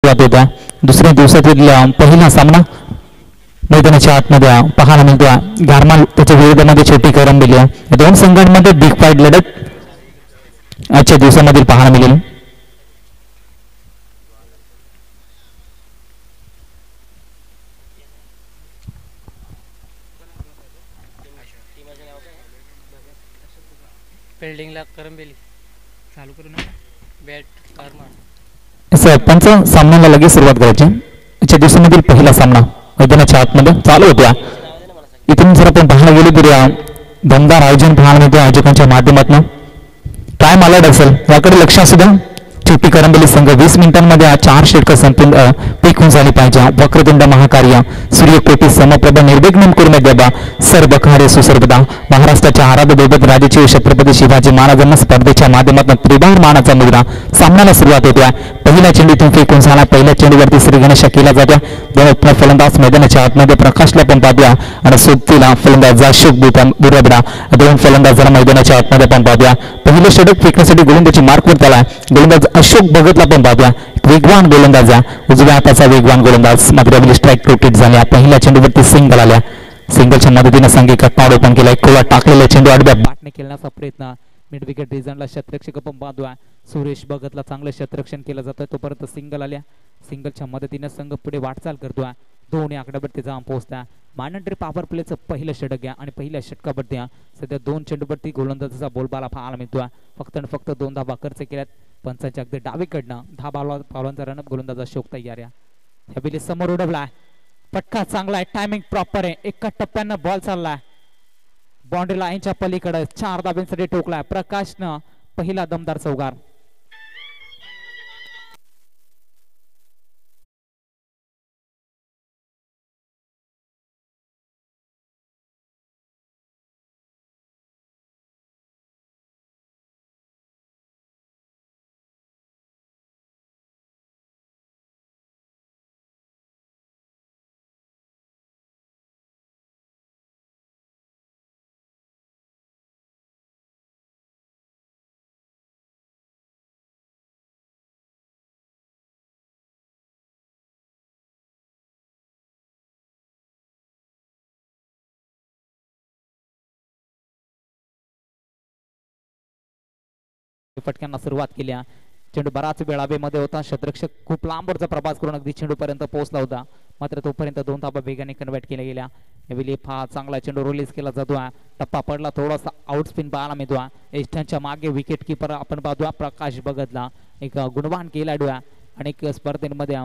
सुरुवात होत्या. दुसऱ्या दिवसातील पहिला सामना मैदानाच्या आतमध्ये पाहायला मिळतो. गारमाल त्याच्या विरोधामध्ये छोटी करंबेली या दोन संघांमध्ये बिग फाईट लढत आजच्या दिवसामधील पाहायला मिळेल. बिल्डिंगला करंबेली चालू करू ना बॅट कारमार पंच सामन्याला लगेच सुरुवात करायची. आजच्या दिवसामधील पहिला सामना मैदानाच्या आतमध्ये चालू होत्या. इथून जर आपण पाहायला गेलो तर दमदार आयोजन पाहायला मिळते आयोजकांच्या माध्यमातून. काय मला असेल याकडे लक्ष असू द्या. छोटी करंबेली संघ 20 मिनिटांमध्ये 4 षटकं संपून पीक होऊन झाली पाहिजे. वक्रतुंड महाकार्य सूर्यकोटी समप्रभ निर्विघ्न कुर्मे देवा सर्व कार्य सुसर्वदा. महाराष्ट्राच्या आराध्य दैवत राजकीय छत्रपती शिवाजी महाराजांना स्पर्धेच्या माध्यमातून त्रिभार मानाचा मुद्रा. सामन्याला सुरुवात होत्या. पहिल्या चेंडूतून फेकून झाला. पहिल्या चेंडूवरती श्रीगणेश केला जात्या. दोन फलंदाज मैदानाच्या आतमध्ये प्रकाशला पण पाहूया आणि सोबतीला फलंदाज अशोक बुरबडा. दोन फलंदाजांना मैदानाच्या आतमध्ये पण पाहूया. पहिलं षटक फेकण्यासाठी गोलंदाजी मार्कवर त्याला गोलंदाज अशोक भगतला पण पाहूया. वेगवान गोलंदाज उजव्या हाताचा वेगवान गोलंदाज मात्र स्ट्राईक रोटेट झाल्या. पहिल्या चेंडूवरती सिंगल आल्या. सिंगलच्या मदतीने संघिक नाव ओपन केला. खोला टाकलेला चेंडू आडव्या बॅटने खेळण्याचा प्रयत्न. मिड विकेट रिझनला शतरक्षक पण पाहतोय. सुरेश भगतला चांगलं शतरक्षण केलं जातं. तोपर्यंत सिंगल आल्या. सिंगलच्या मदतीने संघ पुढे वाटचाल करतोय. दोन्ही आकड्यावरती जाऊन पोहोचत्या. मानंडरी पॉवर प्लेचं पहिलं षटक घ्या आणि पहिल्या षटकावरती सध्या 2 चेंडूवरती गोलंदाजाचा बोलबाला पाहायला मिळतोय. फक्त 2 धावा खर्च केल्यात. पंचांच्या अगदी डावीकडनं 10 पावलांचा रनअप गोलंदाज अशोक तयार आहे. ह्यावेळी समोर उडवलाय. पटका चांगला आहे. टायमिंग प्रॉपर आहे. एका टप्प्यानं बॉल चाललाय. बाउंड्री लाईनच्या पलीकडे 4 धाब्यांसाठी ठोकलाय. प्रकाशनं पहिला दमदार चौकार. फटक्यांना सुरुवात केली. चेंडू बराच वेळ हवेमध्ये होता. शतरक्षक खूप लांबवरचा प्रवास करून अगदी चेंडू पर्यंत पोहोचला होता. मात्र तोपर्यंत 2 धाबा वेगाने कन्वर्ट केल्या गेल्या. यावेळी चांगला चेंडू रिलीज केला जातो. टप्पा पडला. थोडासा आउट स्पिन पाहायला मिळतो. एस्टनच्या मागे विकेट किपर आपण पाहतो प्रकाश भगतला एक गुणवान खेळाडू आणि स्पर्धेमध्ये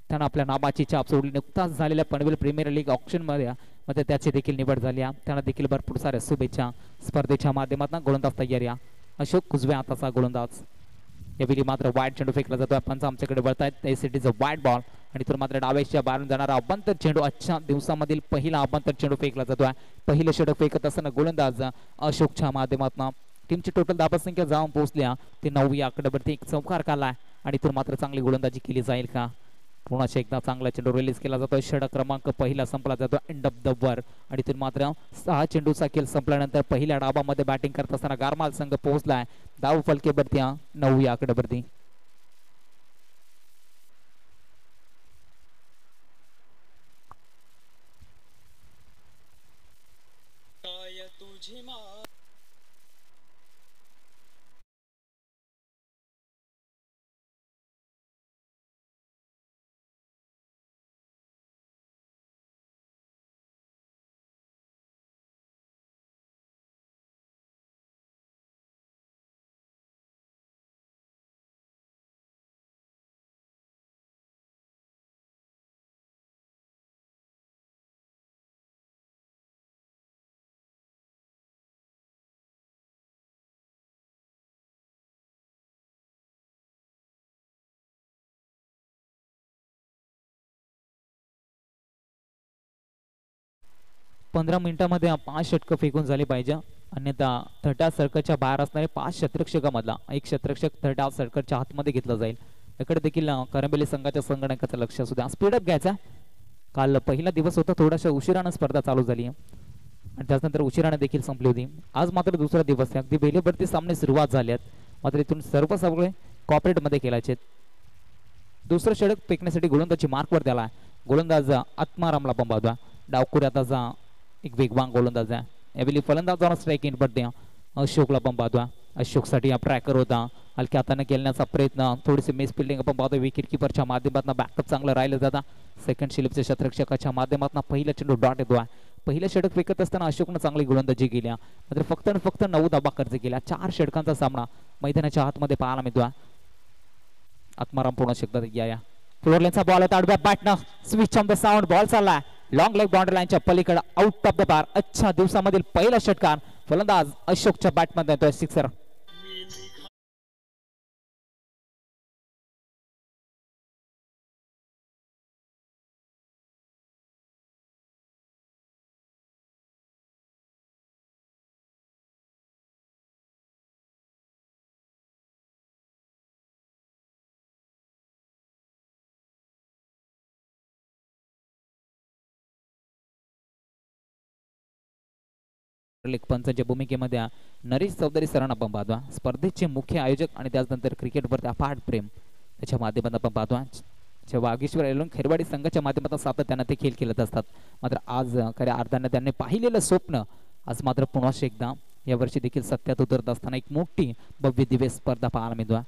त्यानं आपल्या नावाची छाप सोडली. नुकताच झालेल्या पनवेल प्रीमियर लीग ऑप्शन मध्ये त्याची देखील निवड झाली. त्यांना देखील भरपूर साऱ्या शुभेच्छा. स्पर्धेच्या माध्यमातून गोलंदाज तयारी. अशोक उजव्या हाताचा गोलंदाज. यावेळी मात्र वाईट चेंडू फेकला जातो. पंच आमच्याकडे वळतायत. एसीटीचा वाईट बॉल आणि तो मात्र डाव्याच्या बाहेरून जाणारा अभ्यंतर चेंडू. आजच्या दिवसामधील पहिला अभ्यंतर चेंडू फेकला जातोय. पहिलं षटक फेकत असताना गोलंदाज अशोकच्या माध्यमातून टीमची टोटल धावसंख्या जाऊन पोहोचल्या ते 9 या आकड्यावरती एक चौकार काढलाय आणि तो मात्र चांगली गोलंदाजी केली जाईल का. पुन्हा एकदा चांगला चेंडू रिलीज केला जातो. षटक क्रमांक पहिला संपला जातो. एंड ऑफ द वर आणि तो मात्र 6 चेंडूचा खेळ संपल्यानंतर पहिल्या डावामध्ये बॅटिंग करत असताना गारमाल संघ पोहोचलाय धाव फलकेवरती 9 या आकड्यावरती. पंधरा मिनिटांमध्ये 5 षटकं फेकून झाली पाहिजे. अन्यथा थर्टा सर्कलच्या बाहेर असणारे 5 शतरक्षकामधला एक शतरक्षक थर्टा सर्कलच्या हातमध्ये घेतला जाईल. याकडे देखील करंबेली संघाच्या संगणकाचं लक्ष असू द्या. स्पीडअप घ्यायचा. काल पहिला दिवस होता. थोडाशा उशिरानं स्पर्धा चालू झाली आणि त्यानंतर उशिराने देखील संपली होती. आज मात्र दुसरा दिवस आहे. अगदी बेलेवरती सामने सुरुवात झाले आहेत. मात्र इथून सर्व सगळे कॉपरेटमध्ये खेळायचे. दुसरं षटक फेकण्यासाठी गोलंदाजी मार्कवर त्याला गोलंदाज आत्मारामला पण पाहतोय. डावखुऱ्याचा एक वेगवान गोलंदाज आहे. यावेळी फलंदाजाला स्ट्राईक इन पडते. अशोकला पण पाहतोय. अशोकसाठी हा ट्रॅकर होता. हलक्या हाताने खेळण्याचा प्रयत्न, थोडीशी मिस फिल्डिंग आपण पाहतोय. विकेट किपरच्या माध्यमातून बॅकअप चांगलं राहिलं जातं. सेकंड शिलिपच्या शतरक्षकाच्या माध्यमातून पहिला चेंडू डॉट येतोय. पहिलं षटक फेकत असताना अशोकनं चांगली गोलंदाजी केली, मात्र फक्त आणि फक्त 9 धावा खर्च केल्या. 4 षटकांचा सामना मैदानाच्या आतमध्ये पाहायला मिळतोय. आत्माराम पूर्ण शकतात या फ्लोर लाईनचा बॉल होता. आडव्या बॅटनं switch on the sound ball चालला लॉंग लेग बाउंड्री लाईनच्या पलीकडे आउट ऑफ द पार. अच्छा दिवसामधील पहिला षटकार फलंदाज अशोकच्या बॅटमध्ये येतोय सिक्सर. पंचांच्या भूमिकेमध्ये नरेश चौधरी सरांना आपण पाहतो. स्पर्धेचे मुख्य आयोजक आणि त्यानंतर क्रिकेटवरती अफाट प्रेम त्याच्या माध्यमातून आपण पाहतो. वागेश्वर एलोन खेरवाडी संघाच्या माध्यमातून सातत्यानं ते खेळ खेळत असतात. मात्र आज खऱ्या अर्थाने त्यांनी पाहिलेलं स्वप्न आज मात्र पुन्हा एकदा यावर्षी देखील सत्यात उतरत असताना एक मोठी भव्य दिव्य स्पर्धा पाहायला मिळतो.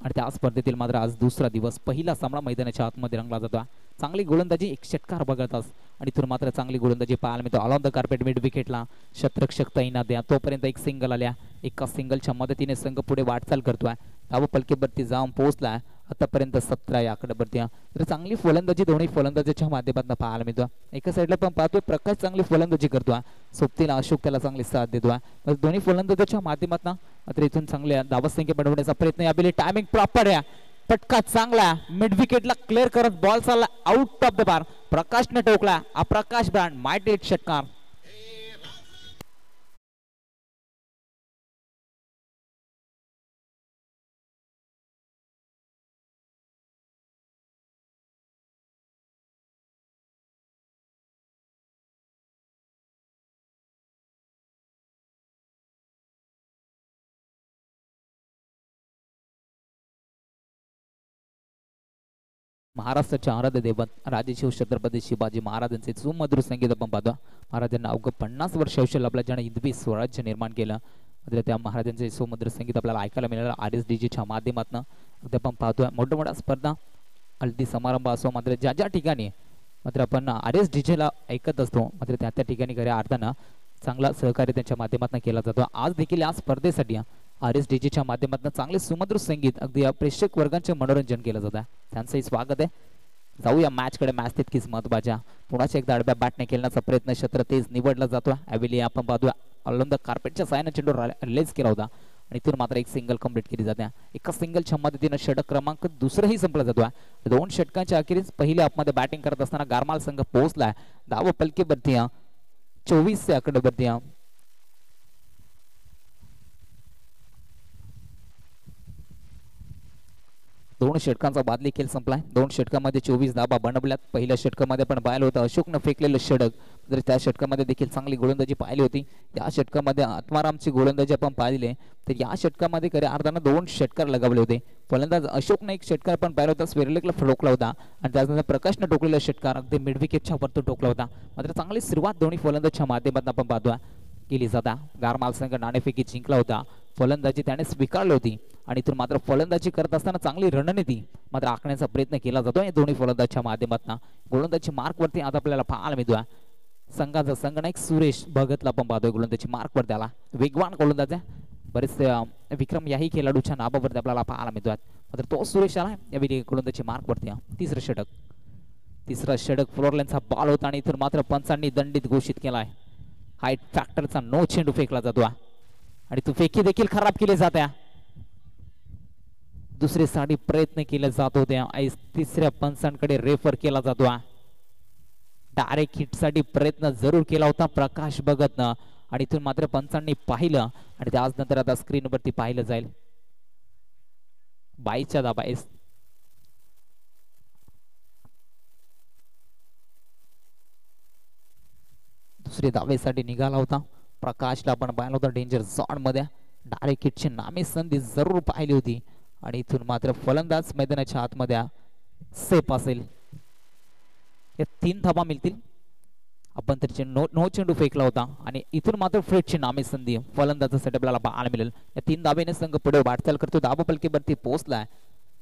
आणि त्या स्पर्धेतील मात्र आज दुसरा दिवस पहिला सामना मैदानाच्या आतमध्ये रंगला जातो. चांगली गोलंदाजी एक षटकार बघतात आणि इथून मात्र चांगली गोलंदाजी पाहायला मिळतो. All on the carpet mid विकेटला शतरक्षक तैनात द्या. तोपर्यंत एक सिंगल आल्या. एका सिंगलच्या मदतीने संघ पुढे वाटचाल करतोय. धाव पलकेवरती जाऊन पोहोचला आतापर्यंत 17 या आकड्यावरती. तर चांगली फलंदाजी दोन्ही फलंदाजीच्या माध्यमातून पाहायला मिळतो. एका साईडला पण पाहतोय प्रकाश चांगली फलंदाजी करतोय. सोबतीला अशोक त्याला चांगली साथ देतोय. दोन्ही फलंदाजीच्या माध्यमातून मात्र इथून चांगल्या धावसंख्या बनवण्याचा प्रयत्न. यावेळी टायमिंग प्रॉपर आहे. फटका चांगला मिड विकेटला क्लिअर करत बॉल चालला आउट ऑफ द बार. प्रकाशने टोकला. अप्रकाश ब्रँड मायटेड षटकार. महाराष्ट्राचे आराध्य दैवत राजेशिव छत्रपती शिवाजी महाराजांचे सुमधुर संगीत आपण पाहतो. महाराजांना अवघं 50 वर्ष आयुष्य लाभलं ज्याने हिंदवी स्वराज्य निर्माण केलं. मात्र त्या महाराजांचे सुमधुर संगीत आपल्याला ऐकायला मिळालं RSDGच्या माध्यमातून. अगदी आपण पाहतोय मोठमोठ्या स्पर्धा हल्दी समारंभ असो मात्र ज्या ज्या ठिकाणी मात्र आपण RSDGला ऐकत असतो मात्र त्या त्या ठिकाणी खऱ्या अर्थानं चांगला सहकार्य त्यांच्या माध्यमातून केला जातो. आज देखील या स्पर्धेसाठी RSDGच्या माध्यमातून चांगले सुमधुर संगीत अगदी प्रेक्षक वर्गांचे मनोरंजन केलं जातं. त्यांचंही स्वागत आहे. जाऊया मॅचकडे. मॅच तितकीच महत्वाच्या. पुन्हा एकदा आडव्या बॅटने खेळण्याचा प्रयत्न क्षेत्र तेज निवडला जातो. यावेळी आपण पाहतोय ऑलंद कार्पेटच्या साहाय्याने चेंडू रिलीज केला होता आणि इथून मात्र एक सिंगल कंप्लीट केली जाते. एका सिंगलच्या मदतीनं षटक क्रमांक दुसरंही संपला जातो. 2 षटकांच्या अखेरीस पहिल्या हाफमध्ये बॅटिंग करत असताना गारमाल संघ पोहोचलाय. धाव पलकेवरती 24 आकड्यावरती. दोन षटकांचा बादली खेळ संपलाय. 2 षटकामध्ये 24 धावा बनवल्यात. पहिल्या षटकामध्ये पण पाहिलं होतं अशोकनं फेकलेलं षटक, तर त्या षटकामध्ये देखील चांगली गोलंदाजी पाहिली होती. या षटकामध्ये आत्मारामची गोलंदाजी आपण पाहिली, तर या षटकामध्ये खऱ्या अर्थानं 2 षटकार लगावले होते. फलंदाज अशोकनं एक षटकार पण पाहिला होता, स्वेरलेकला ठोकला होता आणि त्यानंतर प्रकाशनं टोकलेला षटकार अगदी मिड विकेटच्या वरती टोकला होता. मात्र चांगली सुरुवात दोन्ही फलंदाजच्या माध्यमातून आपण पाहतोय केली जाता. गारमाल संघ नाणेफेकी जिंकला होता. फलंदाजी त्याने स्वीकारली होती आणि इथून मात्र फलंदाजी करत असताना चांगली रणनीती मात्र आखण्याचा प्रयत्न केला जातो या दोन्ही फलंदाजच्या माध्यमातून. गोलंदाजी मार्कवरती आता आपल्याला पाहायला मिळतोय संघाचा संगणक सुरेश भगतला पण पाहतोय गोलंदाजी मार्कवर. त्याला वेगवान गोलंदाज आहे, बरेचसे विक्रम याही खेळाडूच्या नावावरती आपल्याला पाहायला मिळतोय. मात्र तो सुरेश आला यावेळी गोलंदाजी मार्कवरती. तिसरा षटक फ्लोर लाईनचा बॉल होता आणि इथून मात्र पंचांनी दंडित घोषित केलाय. हाईट फॅक्टरचा नो चेंडू फेकला जातो आणि तो फेकी देखील खराब केली जाते. दुसरीसाठी प्रयत्न केले जात होते. तिसऱ्या पंचांकडे रेफर केला जातो. डायरेक्ट हिट साठी प्रयत्न जरूर केला होता प्रकाश भगतनं आणि इथून मात्र पंचांनी पाहिलं आणि त्याच नंतर आता स्क्रीनवरती पाहिलं जाईल 22च्या धावा. दुसरी धावेसाठी निघाला होता प्रकाशला पण पाहिलं होतं डेंजर झोन मध्ये. डायरेक्ट हिटची नामी संधी जरूर पाहिली होती आणि इथून मात्र फलंदाज मैदानाच्या आतमध्ये सेफ असेल. या 3 धाबा मिळतील. आपण तर चेंडू नो चेंडू फेकला होता आणि इथून मात्र फ्रेडची नामी संधी फलंदाज सेटअपला पाहायला मिळेल. या 3 धाब्याने संघ पुढे वाटचाल करतो. धाबा फलकेवरती पोहोचलाय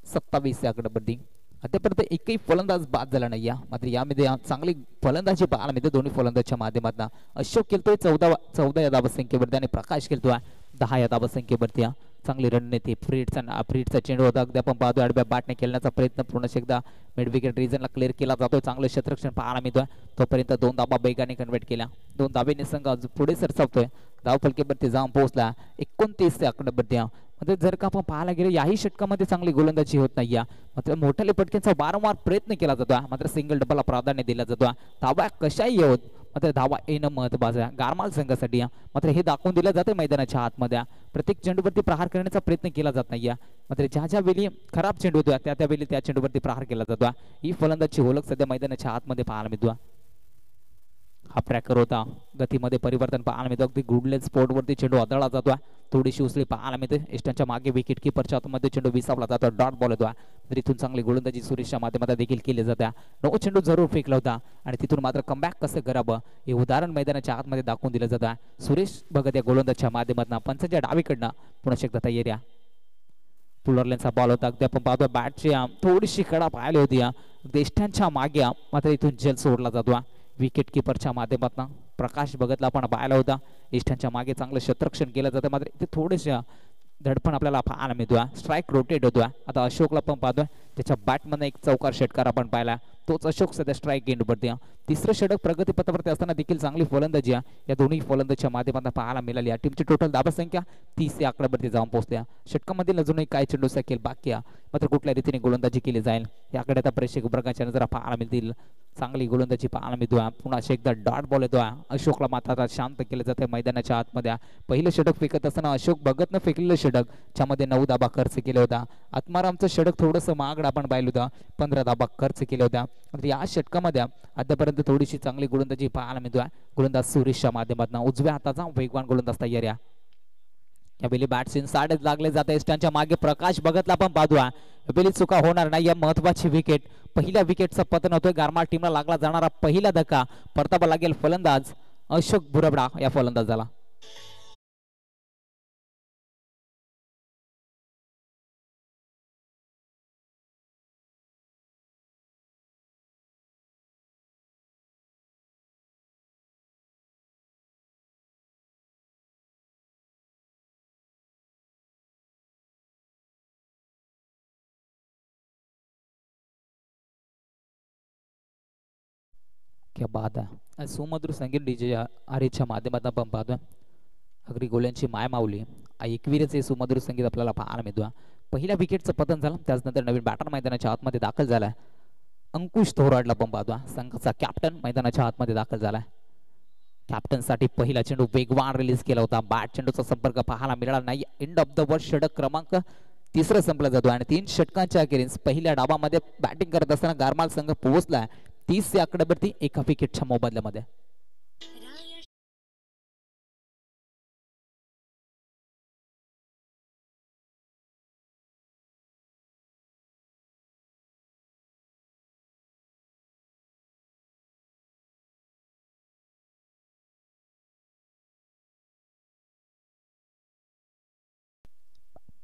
27 या आकड्यावरती. अद्यापर्यंत एकही फलंदाज बाद झाला नाही. मात्र यामध्ये चांगली फलंदाजी पाहायला मिळते दोन्ही फलंदाजच्या माध्यमातून. अशोक खेळतोय 14 या धाबा संख्येवरती आणि प्रकाश खेळतोय 10 या धाबा संख्येवरती. चांगली रणनीती फ्रीडचा चेंडू होता. अगदी आपण पाहतोय आडव्या बॅटने खेळण्याचा प्रयत्न पूर्ण एकदा मिड विकेट रिजनला क्लिअर केला जातोय. चांगलं क्षेत्ररक्षण पाहायला मिळतोय. तोपर्यंत 2 धाबा बेगाने कन्वर्ट केल्या. 2 धाब्याने संघ पुढे सरसावतोय. धाव फलकेवरती जाऊन पोहोचला 29 आकड्यावरती. म्हणजे जर का आपण पाहायला गेलो याही षटकामध्ये चांगली गोलंदाजी होत नाही. मात्र मोठ्याले पटक्यांचा वारंवार प्रयत्न केला जातो. मात्र सिंगल डबलला प्राधान्य दिला जातो. धावा कशाही होत मात्र धावा येणं महत्वाचं आहे गारमाल संघासाठी. मात्र हे दाखवून दिलं जातं मैदानाच्या आतमध्ये. प्रत्येक चेंडूवरती प्रहार करण्याचा प्रयत्न केला जात नाही. मात्र ज्या वेळी खराब चेंडू होतो त्यावेळी त्या चेंडूवरती प्रहार केला जातो. ही फलंदाजची ओळख सध्या मैदानाच्या आतमध्ये पाहायला मिळतो. हा ट्रॅकर होता. गतीमध्ये परिवर्तन पाहायला मिळतो. अगदी गुडलेस स्पोर्टवरती चेंडू आदळला जातो. थोडीशी उसळी पाहायला मिळते. इष्टांच्या मागे विकेट किपरच्या आतमध्ये चेंडू विसावला जातो. डॉट बॉल होतो. तर इथून चांगली गोलंदाजी सुरेशच्या माध्यमातून देखील केली जाते. 9 चेंडू जरूर फेकला होता आणि तिथून मात्र कमबॅक कसं करावं हे उदाहरण मैदानाच्या आतमध्ये दाखवून दिलं जातं. सुरेश भगत या गोलंदाजच्या माध्यमातून पंचांच्या डावीकडनं पुन्हा एकदा तयारी. पुलरलेनचा बॉल होता. अगदी आपण पाहतो बॅटची थोडीशी कडा पाहिली होती. इष्टांच्या मागे मात्र इथून जल सोडला जातो. विकेट किपरच्या माध्यमातून प्रकाश भगतला आपण पाहिला होता. इष्टांच्या मागे चांगलं क्षेत्ररक्षण केलं जातं. मात्र इथे थोडेसे धडपण आपल्याला पाहायला मिळतोय. स्ट्राईक रोटेट होतोय. आता अशोकला पण पाहतोय त्याच्या बॅटमधून एक चौकार षटकार आपण पाहिला. तोच अशोक सध्या स्ट्राईक एंडवरती. तिसरं षटक प्रगतीपथावरती असताना देखील चांगली फलंदाजी या दोन्ही फलंदाजच्या माध्यमातून पाहायला मिळाली. टीमची टोटल धाबा संख्या 30 या आकड्यावरती जाऊन पोहोचल्या. षटकामधील अजूनही काय चेंडू सकेल बाकी मात्र कुठल्या रीतीने गोलंदाजी केली जाईल याकडे आता प्रेक्षक वर्गाच्या नजरा पाहायला मिळतील. चांगली गोलंदाजी पाहायला मिळतोय. पुन्हा एकदा डॉट बॉल येतोय. अशोकला मात्र शांत केलं जाते मैदानाच्या आतमध्ये. पहिलं षटक फेकत असताना अशोक भगतनं फेकलेलं षटक ज्यामध्ये 9 धाबा खर्च केले होता. आत्मारामचं षटक थोडंसं महागड आपण पाहिलं होतं. 15 धाबा खर्च केले होत्या. या षटकामध्ये आतापर्यंत थोडीशी चांगली गोलंदाजी पाहायला मिळतोय. गोलंदाज सुरेशच्या माध्यमातून उजव्या हाताचा वेगवान गोलंदाज तयार. यावेळी बॅट्समॅन साडेच लागले जाते. इष्टांच्या मागे प्रकाश भगतला पण पाहतोय. यावेळी चुका होणार नाही. या महत्वाची विकेट पहिल्या विकेटचा पतन होतोय. गारमाळ टीमला लागला जाणारा पहिला धक्का परतावा लागेल फलंदाज अशोक बुरबडा या फलंदाजाला. क्या बात आहे. सुमधुर संगीत डीजे आरेच्या माध्यमातून आपण पाहतोय. अगदी गोल्यांची माय माऊली एकवीरच हे सुमधुर संगीत आपल्याला पाहायला मिळतोय. पहिल्या विकेटचं पतन झालं. त्याचनंतर नवीन बॅटर मैदानाच्या आतमध्ये दाखल झालाय. अंकुश थोराडला पण पाहतोय. संघाचा कॅप्टन मैदानाच्या आतमध्ये दाखल झालाय. कॅप्टनसाठी पहिला चेंडू वेगवान रिलीज केला होता. बॅट चेंडूचा संपर्क पाहायला मिळाला नाही. एंड ऑफ द वर्ल्ड षटक क्रमांक 3 संपला जातो आणि 3 षटकांच्या अखेरीस पहिल्या डावामध्ये बॅटिंग करत असताना गारमाल संघ पोहोचलाय 30 या आकड्यावरती एका विकेटच्या मोबदल्यामध्ये.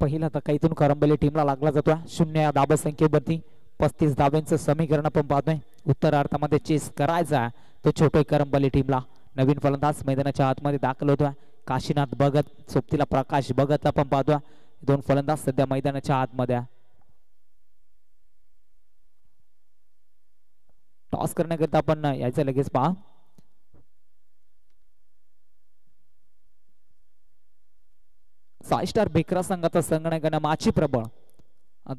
पहिला धक्का इथून करंबली टीमला लागला जातोय. 0 या धाबा संख्येवरती 35 धाब्यांचं समीकरण आपण पाहतोय. उत्तरार्धामध्ये चेस करायचा तो छोटे करंबली टीमला. नवीन फलंदाज मैदानाच्या आतमध्ये दाखल होतोय. काशीनाथ भगत सोबतीला प्रकाश भगत आपण पाहतोय. 2 फलंदाज सध्या मैदानाच्या आतमध्ये. टॉस करण्याकरिता आपण यायचं लगेच पहा. साई स्टार बेकरा संघाचा संगणकानं माची प्रबळ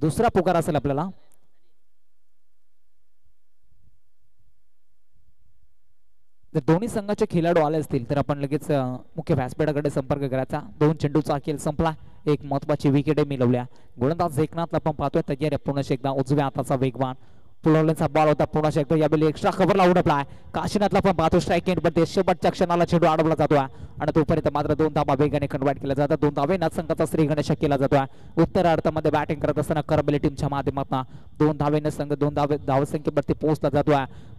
दुसरा पुकार असेल आपल्याला. जर दोन्ही संघाचे खेळाडू आले असतील तर आपण लगेच मुख्य व्यासपीठाकडे संपर्क करायचा. 2 चेंडूचा खेळ संपला. एक महत्वाची विकेट मिळवल्या. गोलंदाज एकनाथला पण पाहतोय तयार. पुन्हा एकदा उजव्या हाताचा वेगवान पुलवलेचा बॉल होता पुन्हा एकदा यावेळी एक्स्ट्रा कव्हरला उडपला काशीनाथला पण पाहतो स्ट्राईक एंड पण शेवटच्या क्षणाला चेंडू अडवला जातो आणि तोपर्यंत मात्र 2 धावा वेगाने कन्वर्ट केला जातात 2 धावेना संघाचा श्री गणेश केला जातो उत्तरार्धामध्ये बॅटिंग करत असताना करंबेली टीमच्या माध्यमातून 2 धावेने संघ 2 धावसंख्येवरती पोहोचला जातो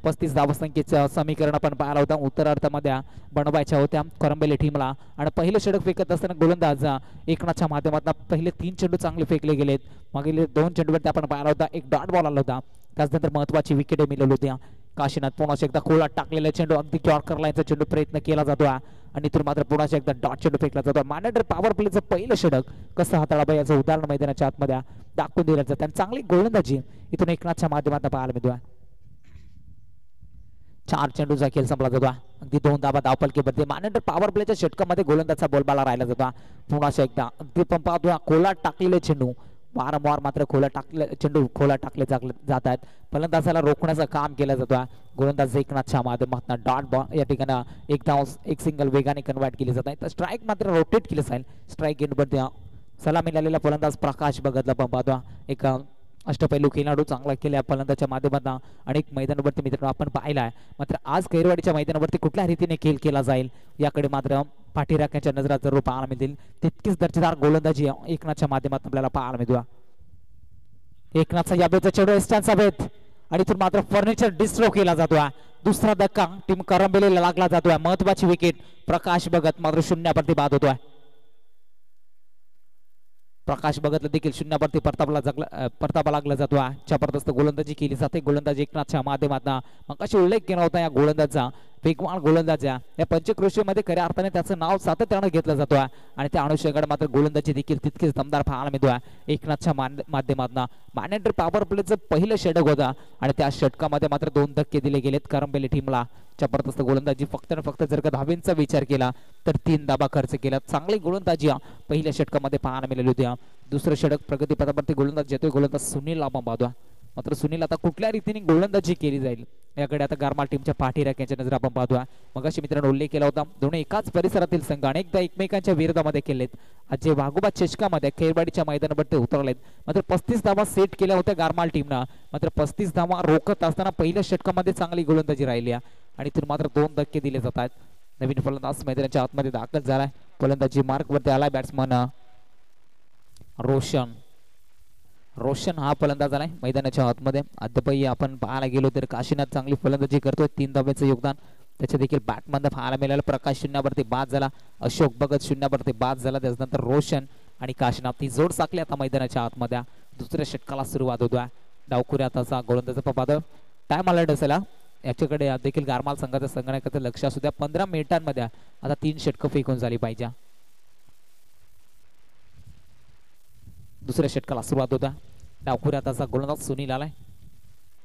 35 धावसंख्येचं समीकरण पण पाहिलं होतं उत्तरार्धामध्ये बनवायच्या होत्या करंबेली टीमला आणि पहिले षटक फेकत असताना गोलंदाज एकनाथच्या माध्यमातून पहिले 3 चेंडू चांगले फेकले गेलेत मागील 2 चेंडूवरती आपण पाहिला होता एक डॉट बॉल आला होता त्यानंतर महत्वाची विकेट मिळाली होती काशीनाथ पुन्हा एकदा खोलात टाकलेला चेंडू अगदी यॉर्कर लाईनचा चेंडू प्रयत्न केला जातो आणि इथून मात्र पुन्हा एकदा डॉट चेंडू फेकला जातो मॅनेजर पॉवर प्लेचं पहिलं षटक कसं हाताळावं याचं उदाहरण मैदानाच्या आतमध्ये दाखवून दिलं जातं आणि चांगली गोलंदाजी इथून एकनाथच्या माध्यमातून पाहायला मिळतो 4 चेंडूचा खेळ संपला जातो अगदी 2 धावा धावफलकीवरती मॅनेजर पॉवर प्लेच्या षटकामध्ये गोलंदाजचा बोलबाला राहिला जातो पुन्हा एकदा अगदी पण पाहतो खोलात टाकलेले चेंडू वारंवार मात्र चेंडू खोला टाकले जात आहेत फलंदाजाला रोखण्याचं काम केलं जातं गोलंदाज एकनाथच्या माध्यमातून डॉट बॉल या ठिकाणी एक सिंगल वेगाने कन्वर्ट केली जात आहे तर स्ट्राईक मात्र रोटेट केलं जाईल स्ट्राईक एंडवरती सलामी लावलेला फलंदाज प्रकाश भगतला पण पाहतो एक अष्टपैलू खेळाडू चांगला केला फलंदाजच्या माध्यमातून अनेक मैदानावरती मित्रांनो आपण पाहिला आहे मात्र आज कैरवाडीच्या मैदानावरती कुठल्या रीतीने खेळ केला जाईल याकडे मात्र पाठीराख्यांच्या नजरात जरूर पाहायला मिळतील तितकीच दर्जेदार गोलंदाजी एकनाथच्या माध्यमातून आपल्याला पाहायला मिळतो एकनाथचा यावेळचा चेंडू एस्टांचा वेध आणि इथून मात्र फर्निचर डिस्ट्रो केला जातो दुसरा धक्का टीम करंबेलीला लागला जातोय महत्वाची विकेट प्रकाश भगत मात्र शून्यावरती बाद होतोय प्रकाश भगतला देखील शून्यावरती परतावा लागला जातो जबरदस्त गोलंदाजी केली जाते गोलंदाजी एकनाथच्या माध्यमातून मग अशी उल्लेख केला होता या गोलंदाजचा वेगवान गोलंदाजा या पंचक्रोशीमध्ये खऱ्या अर्थाने त्याचं नाव सातत्यानं घेतलं जातो आणि त्या अनुषंगाने मात्र गोलंदाजी देखील तितकीच दमदार पाहायला मिळतो एकनाथच्या माध्यमातून मॅनेजर पॉवर प्लेचं पहिलं षटक होता आणि त्या षटकामध्ये मात्र 2 धक्के दिले गेलेत करंबेली टीमला जबरदस्त गोलंदाजी फक्त जर का धावेंचा विचार केला तर 3 धावा खर्च केला चांगली गोलंदाजी पहिल्या षटकामध्ये पाहायला मिळाली होती दुसरं षटक प्रगतीपथावरती गोलंदाज येतोय गोलंदाज सुनील आपण पाहतो मात्र सुनील आता कुठल्या रीतीने गोलंदाजी केली जाईल याकडे आता गारमाल टीमच्या पाठीराख्यांच्या नजर आपण पाहतोय मग अशी मित्रांनो उल्लेख केला होता दोन्ही एकाच परिसरातील संघ अनेकदा एकमेकांच्या विरोधामध्ये केलेत आज जे वाघोबा चषकामध्ये खेळवाडीच्या मैदानावरती उतरलेत मात्र 35 धावा सेट केल्या होत्या गारमाल टीमनं मात्र 35 धावा रोखत असताना पहिल्या षटकामध्ये चांगली गोलंदाजी राहिली आणि इथून मात्र 2 धक्के दिले जात आहेत नवीन फलंदाज मैदानाच्या आतमध्ये दाखल झालाय फलंदाजी मार्कवरती आलाय बॅट्समन रोशन हा फलंदाज आलाय मैदानाच्या आतमध्ये अद्यापही आपण पाहायला गेलो तर काशीनाथ चांगली फलंदाजी करतोय 3 धावेचं योगदान त्याच्या देखील बॅटमध्ये पाहायला मिळालं प्रकाश शून्यावरती बाद झाला अशोक भगत शून्यावरती बाद झाला त्याच्यानंतर रोशन आणि काशीनाथ ही जोड साकली आता मैदानाच्या आतमध्ये दुसऱ्या षटकाला सुरुवात होतोय डावखुऱ्या तसा गोलंदाजाचा पाद टाइम अलर्ट असेल याच्याकडे देखील गारमाल संघाच्या संगणकाचं लक्ष असू द्या 15 मिनिटांमध्ये आता 3 षटकं फेकून झाली पाहिजे दुसऱ्या षटकाला सुरुवात होता डावखुऱ्या तसा गोलंदाज सुनील आलाय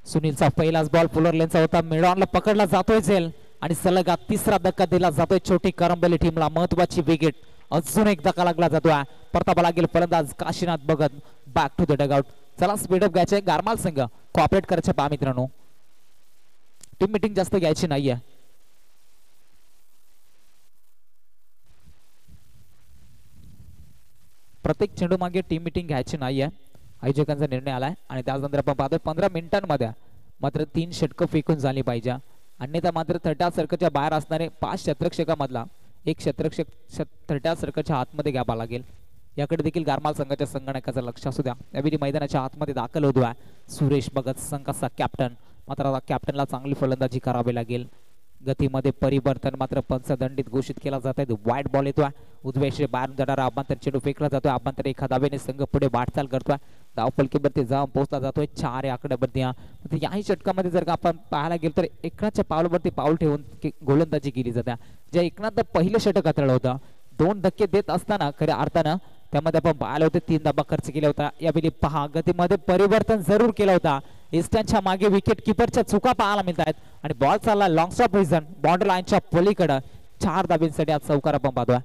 सुनीलचा पहिलाच बॉल पुलर लेनचा होता मिडॉनला पकडला जातोय झेल आणि सलग 3रा धक्का दिला जातोय छोटी करंबेली टीमला महत्वाची विकेट अजून एक धक्का लागला जातोय परतावा लागेल फलंदाज Kashinath Bhagat back to the dugout चला स्पीडअप घ्यायचे गारमाल संघ कॉपरेट करायचे पहा मित्रांनो टीम मीटिंग जास्त घ्यायची नाहीये प्रत्येक चेंडू मागे टीम मीटिंग घ्यायची नाहीये आयोजकांचा निर्णय आलाय आणि त्यानंतर आपण पाहतोय 15 मिनिटांमध्ये मात्र 3 षटकं फेकून झाली पाहिजे अन्यथा मात्र 30 सर्कलच्या बाहेर असणारे 5 क्षेत्ररक्षकामधला एक क्षेत्ररक्षक 30 सर्कलच्या आतमध्ये घ्यावा लागेल याकडे देखील गारमाल संघाच्या संगणकाचं लक्ष असू द्या यावेळी मैदानाच्या आतमध्ये दाखल होतोय सुरेश भगत संघाचा कॅप्टन मात्र आता कॅप्टनला चांगली फलंदाजी करावी लागेल गतीमध्ये परिवर्तन मात्र पंचदंडित घोषित केला जात आहे वाईट बॉल येतोय उजव्याशी बाहेरून जाणारा अभ्यंतर चेंडू फेकला जातोय अभ्यंतर एका धावेने संघ पुढे वाटचाल करतोय धावफलकीवरती जाऊन पोहोचला जातोय 4 आकड्यावरती याही षटकामध्ये जर का आपण पाहायला गेलो तर एकनाथच्या पावलावरती पाऊल ठेवून गोलंदाजी केली जाते ज्या एकनाथ पहिलं षटक हाताळलं होतं 2 धक्के देत असताना खऱ्या अर्थानं त्यामध्ये आपण पाहिलं होतं 3 धावा खर्च केला होता यावेळी पहा गतीमध्ये परिवर्तन जरूर केलं होता इस्टनच्या मागे विकेट किपरच्या चुका पाहायला मिळत आहेत आणि बॉल चालला लॉंग स्टॉप रिझन बाउंड्री लाईनच्या पलीकडे 4 धाब्यांसाठी आज चौकार आपण पाहतोय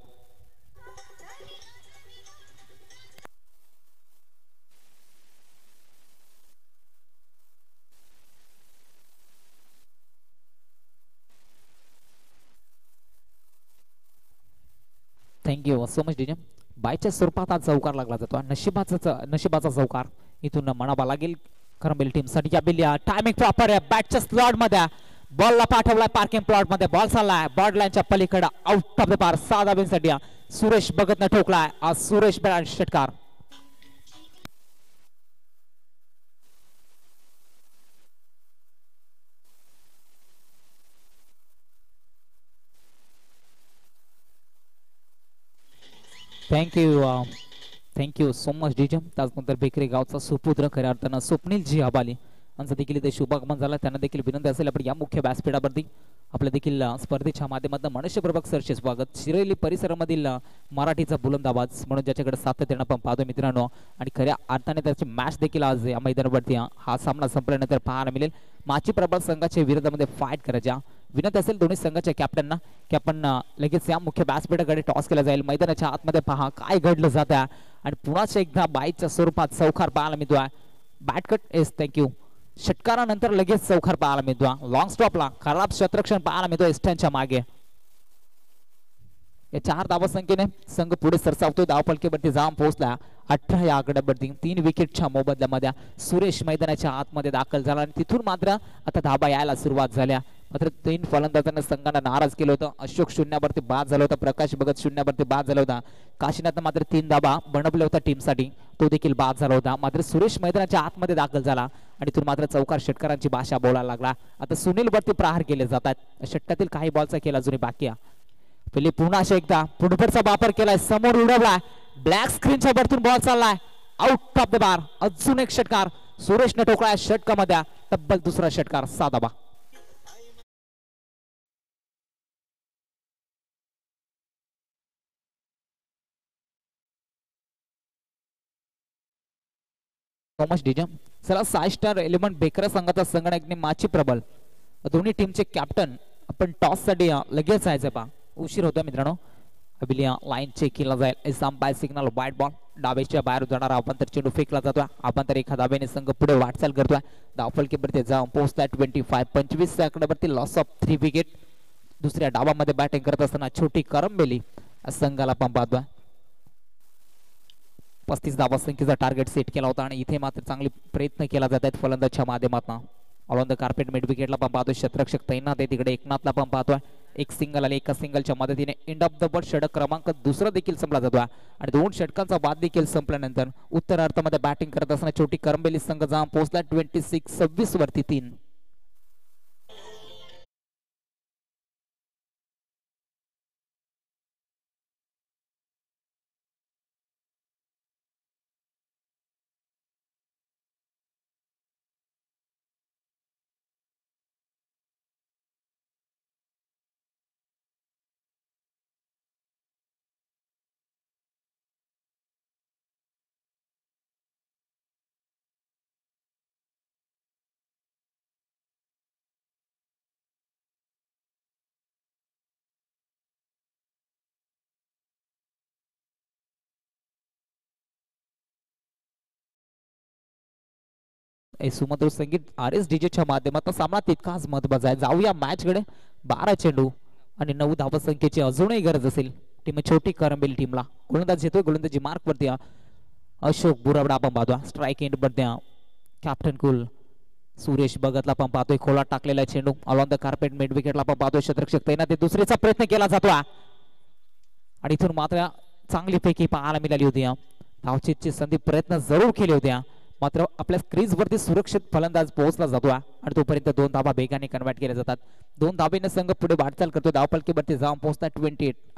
थँक्यू सो मच डीजे बायच्या स्वरूपात आज चौकार लागला जातो नशिबाचा चौकार इथून म्हणावा लागेल करंबेल टीम साठी या बिलिया टायमिंग प्रॉपर आहे बॅटच्या स्लॉट मध्ये बॉलला पाठवलाय पार्किंग प्लॉट मध्ये बॉल चाललाय बॉर्ड लाईनच्या पलीकडे आउट ऑफ द पार 6 धाब्यांसाठी सुरेश भगत न ठोकलाय आज सुरेश षटकार थँक्यू सो मच डीजे त्याचनंतर बेकरी गावचा सुपुत्र खऱ्या अर्थानं स्वप्नील जी आबाली यांचं देखील इथे शुभागमन झाला त्यांना देखील विनंती असेल आपण या मुख्य व्यासपीठावरती आपल्या देखील स्पर्धेच्या माध्यमातून मनुष्यप्रभक सरचे स्वागत शिरोली परिसरामधील मराठीचा बुलंद आवाज म्हणून ज्याच्याकडे सातत्यानं आपण पाहतो मित्रांनो आणि खऱ्या अर्थाने त्याची मॅच देखील आज या मैदानावरती हा सामना संपल्यानंतर पाहायला मिळेल माची प्रबळ संघाच्या विरोधामध्ये फाईट करायच्या विनंती असेल दोन्ही संघाच्या कॅप्टनना की आपण लगेच या मुख्य व्यासपीठाकडे टॉस केला जाईल मैदानाच्या आतमध्ये पहा काय घडलं जात आहे आणि पुन्हा एकदा बाईच्या स्वरूपात चौकार पाहायला मिळतोय बॅटकट एस थँक्यू षटकारानंतर लगेच चौकार पाहायला मिळतो लॉंग स्टॉपला खराब शतरक्षण पाहायला मिळतो एस्टनच्या मागे या 4 धावा संख्येने संघ पुढे सरसावतोय धावफलकेवरती जाऊन पोहोचला 18 या आकड्यावरती 3 विकेटच्या मोबदल्यामध्ये सुरेश मैदानाच्या आतमध्ये दाखल झाला आणि तिथून मात्र आता धाबा यायला सुरुवात झाल्या मात्र 3 फलंदाजांना संघाने नाराज केलं होतं अशोक शून्यावरती बाद झाला होता प्रकाश भगत शून्यावरती बाद झाला होता काशीनाथनं मात्र 3 धाबा बनवले होता टीमसाठी तो देखील बाद झाला होता मात्र सुरेश मैदानाच्या आतमध्ये दाखल झाला आणि तिथून मात्र चौकार षटकारांची भाषा बोलायला लागला आता सुनील वरती प्रहार केले जातात षटकातील काही बॉलचा खेळ अजूनही बाकी आहे पहिले पुन्हा एकदा फुटबॉलचा वापर केलाय समोर उडवलाय ब्लॅक स्क्रीनच्या वरतून बॉल चाललाय आउट ऑफ द बार अजून एक षटकार सुरेशने ठोकलाय षटकामध्ये तब्बल दुसरा षटकार 6 धावा थॉमस डिजम चला 6 स्टार एलिमेंट बेकर संघाचा संगणकने माची प्रबल दोन्ही टीमचे कॅप्टन आपण टॉस साठी लगेच जायचं पा उशीर होता मित्रांनो अबिलिया लाईन चेक केला जाईल एसाम बाय सिग्नल वाईट बॉल डावेच्या बाहेर जाणारा अभ्यंतर चेंडू फेकला जातोय अभ्यंतर एका धाब्याने संघ पुढे वाटचाल करतोय धावफलकीवरती जाऊन पोहोचलाय 25 आकड्यावरती लॉस ऑफ 3 विकेट दुसऱ्या डावामध्ये बॅटिंग करत असताना छोटी करंबेली संघाला पण पाहतोय 35 धावा संख्येचा टार्गेट सेट केला होता आणि इथे मात्र चांगले प्रयत्न केला जात आहेत फलंदाजच्या माध्यमातून all on the carpet mid विकेटला पण पाहतोय क्षेत्ररक्षक तैनात आहे तिकडे एकनाथला पण पाहतोय एक सिंगल आले एका सिंगलच्या मदतीने एंड ऑफ द बॉल षटक क्रमांक दुसरा देखील संपला जातोय आणि 2 षटकांचा बाद देखील संपल्यानंतर उत्तरार्धामध्ये बॅटिंग करत असताना छोटी करंबेली संघ जाऊन पोहोचला 26 वरती 3 सुमधुर संगीत RS डीजेच्या माध्यमातून सामना तितकाच महत्त्वाचा आहे जाऊया मॅच कडे 12 चेंडू आणि 9 धावा संख्येची अजूनही गरज असेल टीम छोटी करंबेली टीमला गोलंदाज येतोय गोलंदाजी मार्क वरती अशोक बुरावडा आपण पाहतो स्ट्राइक एंड वरती कॅप्टन कुल सुरेश भगतला पण पाहतोय खोला टाकलेला चेंडू all on the carpet mid विकेटला पण पाहतोय क्षेत्ररक्षक तैनात दुसरीचा प्रयत्न केला जातो आणि इथून मात्र चांगली पैकी पाहायला मिळाली होती धावचीतची संधी प्रयत्न जरूर केले होते मात्र आपल्या क्रीज वरती सुरक्षित फलंदाज पोहोचला जातो आणि तोपर्यंत 2 धावा वेगाने कन्वर्ट केल्या जातात 2 धावेने संघ पुढे वाटचाल करतो धावफलकीवरती जाऊन पोहोचतात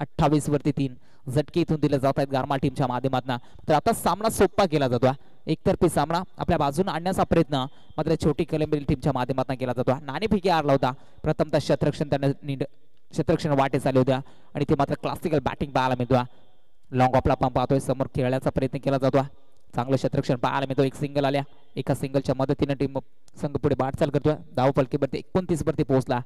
28 वरती 3 झटके इथून दिले जात आहेत गारमाल टीमच्या माध्यमातून तर आता सामना सोपा केला जातो एकतर्फी सामना आपल्या बाजूने आणण्याचा प्रयत्न मात्र छोटी करंबेली टीमच्या माध्यमातून केला जातो नाणेफेकी हारला होता प्रथमतः क्षेत्ररक्षण वाटेस आले होत्या आणि ते मात्र क्लासिकल बॅटिंग पाहायला मिळतो लॉंग ऑफला पण पाहतोय समोर खेळण्याचा प्रयत्न केला जातो चांगलं क्षेत्ररक्षण पाहायला मिळतो एक सिंगल आल्या एका सिंगलच्या मदतीने टीम संघ पुढे वाटचाल करतोय धावफलकीवरती 29 वरती पोहोचला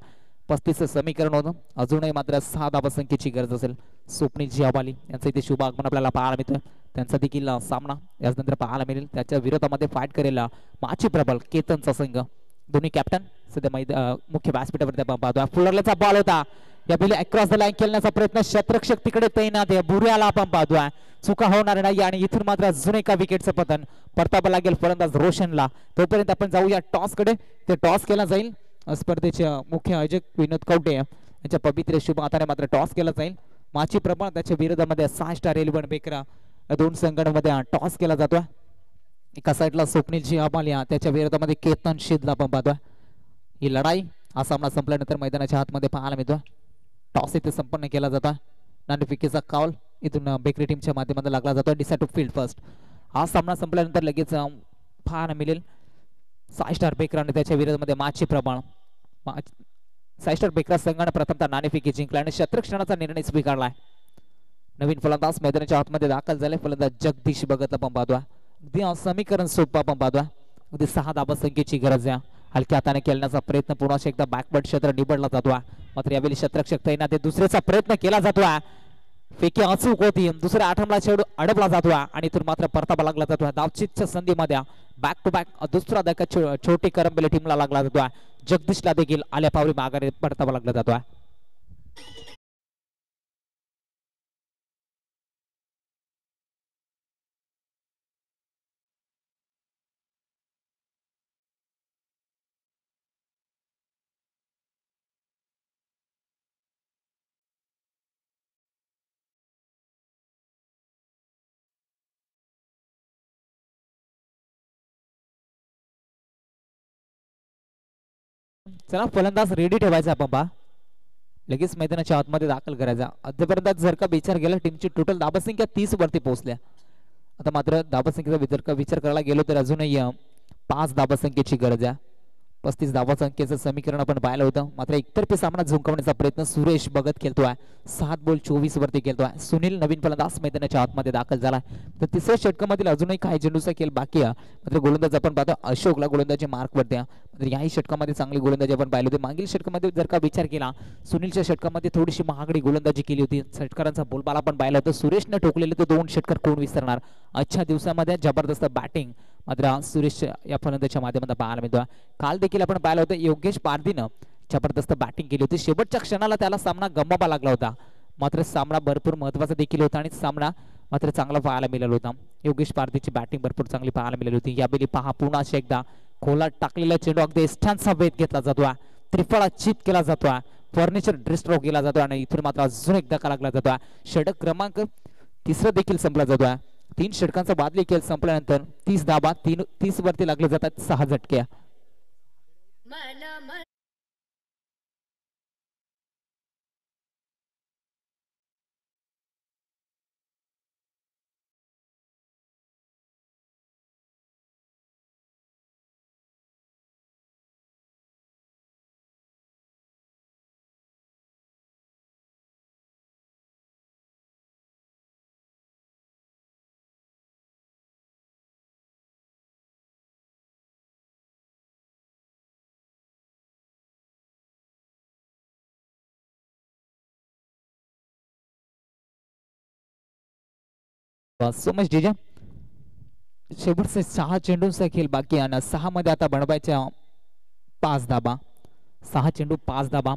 35 समीकरण होतं अजूनही मात्र 6 धावा संख्येची गरज असेल स्वप्नील जी आबाली यांचं इथे शुभ आगमन आपल्याला पाहायला मिळतोय त्यांचा देखील सामना यानंतर पाहायला मिळेल त्याच्या विरोधामध्ये फाईट करेल माची प्रबल केतनचा संघ दोन्ही कॅप्टन सध्या मुख्य व्यासपीठावरती पाहतोय फुलरलेचा बॉल होता या बिले अक्रॉस द लाईन खेळण्याचा प्रयत्न क्षेत्ररक्षक तिकडे तैनात आहे बुऱ्याला आपण पाहतोय चुका होणार नाही आणि इथून मात्र अजून एका विकेटचं पतन. परतावा लागेल फलंदाज रोशनला. तोपर्यंत आपण जाऊया टॉस कडे. ते टॉस केला जाईल. स्पर्धेचे मुख्य आयोजक विनोद कवटे यांच्या पवित्र शुभ हाताने मात्र टॉस केला जाईल. माची प्रमाण त्याच्या विरोधामध्ये 6 स्टार 11 बेकरा दोन संघांमध्ये टॉस केला जातोय. एका साईडला स्वप्नील अमालिया त्याच्या विरोधामध्ये केतन शिदला आपण पाहतोय. ही लढाई हा सामना संपल्यानंतर मैदानाच्या आतमध्ये पाहायला मिळतोय. टॉस इथे संपन्न केला जातोय. नाणेफेकीचा कॉल इथून बेकरी टीमच्या माध्यमातून लागला जातो. Decide to field first. हा सामना संपल्यानंतर लगेच पाहायला मिळेल 6 स्टार बेकरा आणि त्याच्या विरोधामध्ये माची प्रमाण. 6 स्टार बेकरा संघाने प्रथमतः नाणेफेकी जिंकला आणि शतरक्षणाचा निर्णय स्वीकारलाय. नवीन फलंदाज मैदानाच्या आतमध्ये दाखल झाले. फलंदाज जगदीश भगतला पण पाहतोय. अगदी समीकरण सोपा पण पाहतोय. अगदी 6 धाबा संख्येची गरज आहे. हलक्या हाताने खेळण्याचा प्रयत्न पुन्हा एकदा बॅकवर्ड क्षेत्र निवडला जातोय. मात्र यावेळी शतरक्षक तैनात दुसऱ्याचा प्रयत्न केला जातोय. फेकी अचूक होती. दुसऱ्या आठमला चेंडू अडवला जातोय आणि इथून मात्र परतावा लागला जातोय. धावचीच्या संधीमध्ये बॅक टू बॅक दुसरा धक्का छोटी करंबेले टीमला लागला जातोय. जगदीशला देखील आल्या पावली माघारी परतावा लागला जातोय. चला फलंदाज रेडी ठेवायचा आपण पहा. लगेच मैदानाच्या आतमध्ये दाखल करायचा. अद्यापर्यंत जर का विचार केला टीमची टोटल धाबसंख्या 30 वरती पोहोचल्या. आता मात्र धाबसंख्येचा जर का विचार करायला गेलो तर अजूनही 5 धाबसंख्येची गरज आहे. 35 धाबसंख्येचं समीकरण आपण पाहिलं होतं. मात्र एकतर्फी सामना जिंकवण्याचा प्रयत्न सुरेश भगत खेळतोय. 7 बॉल 24 वरती खेळतोय. सुनील नवीन फलंदाज मैदानाच्या आतमध्ये दाखल झालाय. तर तिसऱ्या षटकामधील अजूनही काही चेंडूचा खेळ बाकी आहे. मात्र गोलंदाज आपण पाहतो अशोकला गोलंदाजी मार्क वरती आहे. मात्र याही षटकामध्ये चांगली गोलंदाजी आपण पाहिली होती. मागील षटकामध्ये जर का विचार केला सुनीलच्या षटकामध्ये थोडीशी महागडी गोलंदाजी केली होती. षटकारांचा बोलबाला पण पाहिला होता. सुरेशने ठोकलेले ते 2 षटकार कोण विसरणार. आजच्या दिवसामध्ये जबरदस्त बॅटिंग मात्र सुरेश या फलंदाजाच्या माध्यमातून पाहायला मिळतोय. काल देखील आपण पाहिलं होतं योगेश पारदीनं जबरदस्त बॅटिंग केली होती. शेवटच्या क्षणाला त्याला सामना गमवावा लागला होता. मात्र सामना भरपूर महत्वाचा देखील होता आणि सामना मात्र चांगला पाहायला मिळाला होता. योगेश पारदीची बॅटिंग भरपूर चांगली पाहायला मिळाली होती. यावेळी पहा पुन्हा एकदा खोलात टाकलेला चेंडू अगदी एस्टांचा वेध घेतला जातोय. त्रिफळा चित केला जातोय. फर्निचर डिस्ट्रॉ केला जातोय आणि इथून मात्र अजून एक धक्का लागला जातोय. षटक क्रमांक 3 देखील संपला जातोय. 3 षटकांचा बादली खेळ संपल्यानंतर 30 धाबा 30 वरती लागले जातात. 6 झटके. So much DJ. शेवटचे 6 चेंडूंचा खेळ बाकी आहे. 6 मध्ये आता बनवायच्या 5 धाबा. 6 चेंडू 5 धाबा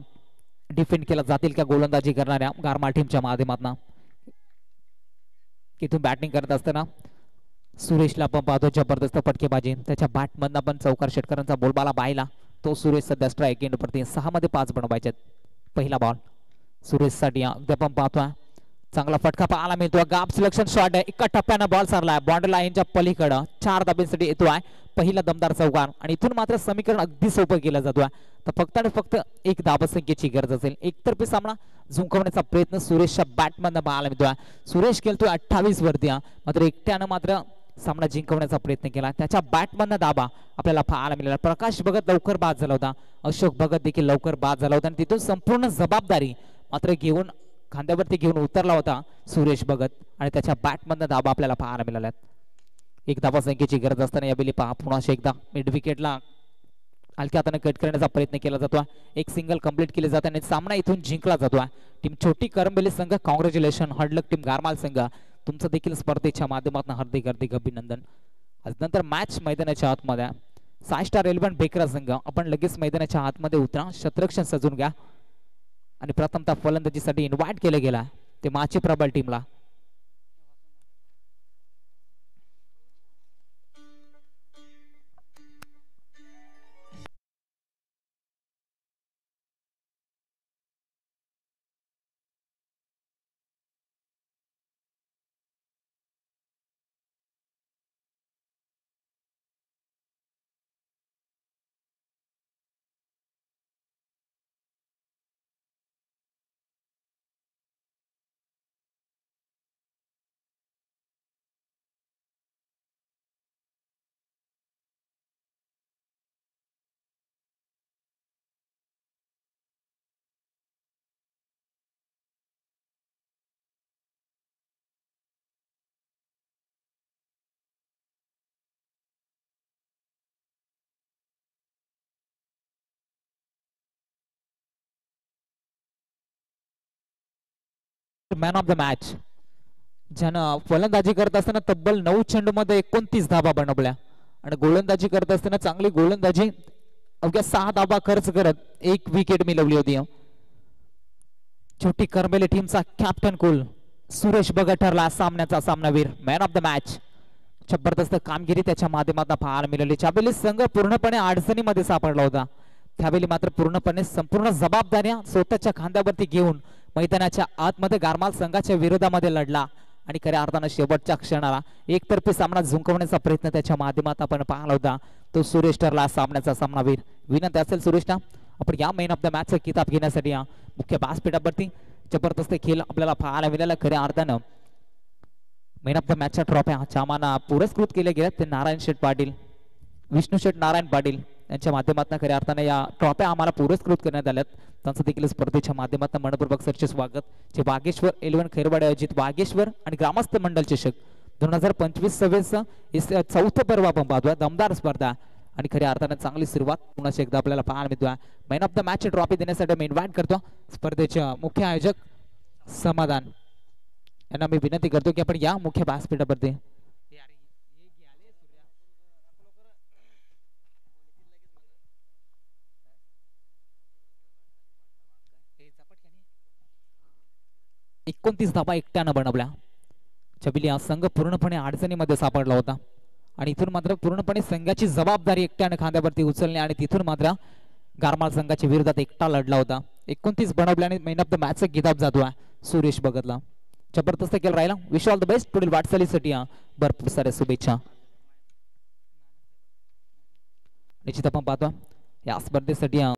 डिफेंड केला जातील का गोलंदाजी करणाऱ्या गारमाल टीमच्या माध्यमातून. इथून बॅटिंग करत असताना सुरेशला आपण पाहतो जबरदस्त फटकेबाजी. त्याच्या बॅटमधनं पण चौकार षटकारांचा बोलबाला पाहिला. तो सुरेश सध्या स्ट्राईक एंड प्रति 6 मध्ये 5 बनवायचे. पहिला बॉल सुरेशसाठी अगदी आपण पाहतोय चांगला फटका पाहायला मिळतोय. गाप सिलेक्शन शॉट आहे. एका टप्प्यानं बॉल सरलाय बॉर्डर लाईनच्या पलीकडं 4 धाब्यांसाठी येतोय. पहिला दमदार चौकार आणि इथून मात्र समीकरण अगदी सोपं केलं जातोय. तर फक्त आणि फक्त 1 धाबसंख्येची गरज असेल. एकतर्फी सामना जिंकवण्याचा प्रयत्न सुरेशच्या बॅटमधनं पाहायला मिळतोय. सुरेश खेळतोय 28 वरती. मात्र एकट्यानं मात्र सामना जिंकवण्याचा प्रयत्न केला. त्याच्या बॅटमधनं दाबा आपल्याला पाहायला मिळाला. प्रकाश भगत लवकर बाद झाला होता. अशोक भगत देखील लवकर बाद झाला होता आणि तिथून संपूर्ण जबाबदारी मात्र घेऊन खांद्यावरती घेऊन उतरला होता सुरेश भगत आणि त्याच्या बॅटमधनं दाबा आपल्याला पाहायला मिळाला. 1 धाबा संख्येची गरज असताना यावेळी पहा पुन्हा एकदा मिड विकेटला हलक्या हाताने कट करण्याचा प्रयत्न केला जातो. 1 सिंगल कंप्लीट केले जाते आणि सामना इथून जिंकला जातो. टीम छोटी करंबेली संघ कॉंग्रॅच्युलेशन. हडलक टीम गारमाल संघ तुमचं देखील स्पर्धेच्या माध्यमातून हार्दिक हार्दिक अभिनंदन. नंतर मॅच मैदानाच्या आतमध्ये 6 स्टार 11 बेकरा संघ आपण लगेच मैदानाच्या आतमध्ये उतरा. शतरक्षण सजून घ्या आणि प्रथमतः फलंदाजीसाठी इन्व्हाइट केलं गेला ते माची प्रबल टीमला. मॅन ऑफ द मॅच, ज्यानं फलंदाजी करत असताना तब्बल 9 चेंडूमध्ये 29 धाबा बनवल्या आणि गोलंदाजी करत असताना चांगली गोलंदाजी अवघ्या 6 धाबा खर्च करत 1 विकेट मिळवली होती. छोटी करमेली टीमचा कॅप्टन कुल सुरेश भगत ठरला सामन्याचा सामनावीर, मॅन ऑफ द मॅच. जबरदस्त कामगिरी त्याच्या माध्यमातून पाहायला मिळाली. ज्यावेळी संघ पूर्णपणे अडचणीमध्ये सापडला होता त्यावेळी मात्र पूर्णपणे संपूर्ण जबाबदाऱ्या स्वतःच्या खांद्यावरती घेऊन मैदानाच्या आतमध्ये गारमाल संघाच्या विरोधामध्ये लढला आणि खऱ्या अर्थानं शेवटच्या क्षणाला एकतर्फी सामना जिंकवण्याचा प्रयत्न त्याच्या माध्यमात आपण पाहिला होता. तो सुरेश ठरला सामन्याचा सामनावीर. विनंती असेल सुरेशना, आपण या मॅन ऑफ द मॅचचा किताब घेण्यासाठी या मुख्य व्यासपीठावरती जबरदस्त खेळ आपल्याला पाहायला मिळाला. खऱ्या अर्थानं मॅन ऑफ द मॅचच्या ट्रॉफ्या चामाना पुरस्कृत केल्या गेल्या. ते नारायण शेठ पाटील, विष्णू शेठ नारायण पाटील यांच्या माध्यमातून खऱ्या अर्थाने या ट्रॉफ्या आम्हाला पुरस्कृत करण्यात आल्यात. त्यांचं देखील स्पर्धेच्या माध्यमातून मनपूर्वक सरचे स्वागत. जे वागेश्वर 11 खैरवाडे आयोजित वागेश्वर आणि ग्रामस्थ मंडळ चषक 2025-26 हे चौथं पर्व आपण पाहतोय. दमदार स्पर्धा आणि खऱ्या अर्थानं चांगली सुरुवात पुन्हा एकदा आपल्याला पाहायला मिळतोय. Man of the match trophy देण्यासाठी मी इन्व्हाइट करतो स्पर्धेचे मुख्य आयोजक समाधान यांना मी विनंती करतो की आपण या मुख्य व्यासपीठावरती एकोणतीस धाबा एकट्यानं बनवल्या. चबिली हा संघ पूर्णपणे अडचणीमध्ये सापडला होता आणि इथून मात्र पूर्णपणे संघाची जबाबदारी एकट्यानं खांद्यावरती उचलणे आणि तिथून मात्र गारमाल संघाच्या विरोधात एकटा लढला होता. 29 बनवल्याने मॅन ऑफ द मॅचचा किताब जातो सुरेश भगतला. जबरदस्त खेळ राहिला. विश ऑल द बेस्ट पुढील वाटचालीसाठी भरपूर साऱ्या शुभेच्छा. निश्चित आपण पाहतो या स्पर्धेसाठी